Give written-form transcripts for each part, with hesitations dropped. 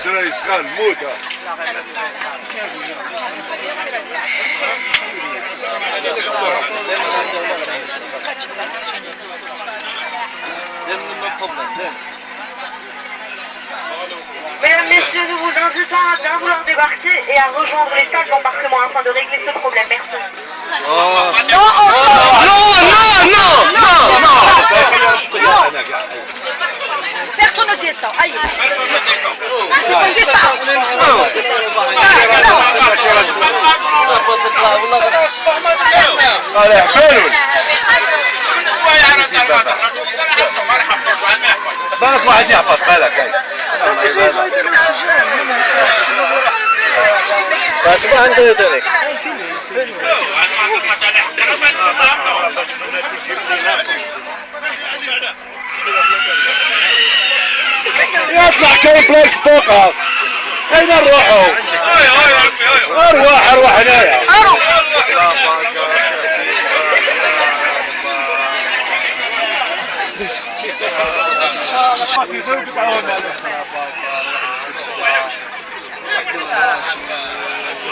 دراري سخان موتة. Mesdames, Messieurs, nous vous invitons à bien vouloir débarquer et à rejoindre les salles d'embarquement afin de régler ce problème. Merci. Personne ne descend. Aïe. بالك واحد يهبط بالك بس ما عنده ذلك يطلع كاين بلايص فوقها خلينا نروحوا اروح هنايا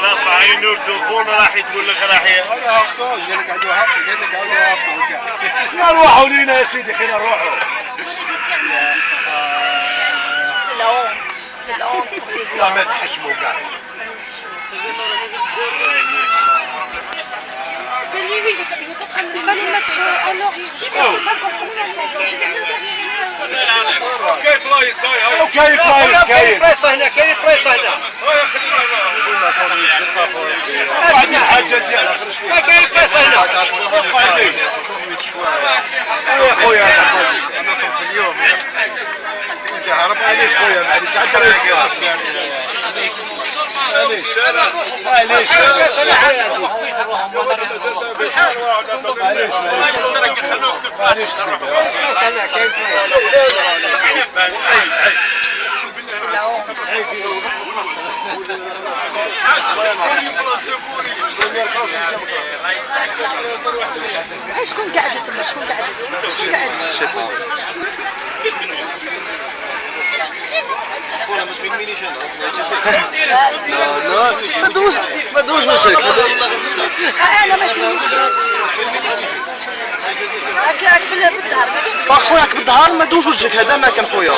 لا صحيح نور تلفون راح تقول لك راح نروحوا لينا يا سيدي خلينا نروحوا لا ما تحشموا كاع Il fallait mettre en ordre. Super, pas compromis dans le sens. J'étais bien derrière. كاين بلايص كاين بلايص هنا كاين بلايص هنا واحد الحاجة ديالها كاين بلايص هنا يا خويا انا صوت اليوم انت عارف معليش خويا معليش عاد رئيس معليش شكون قاعدة تما شكون قاعدة ما دوش مشاكل انا ما هكاك في الدهر خوياك بالدهر ما دوش وجهك هذا ما كان خويا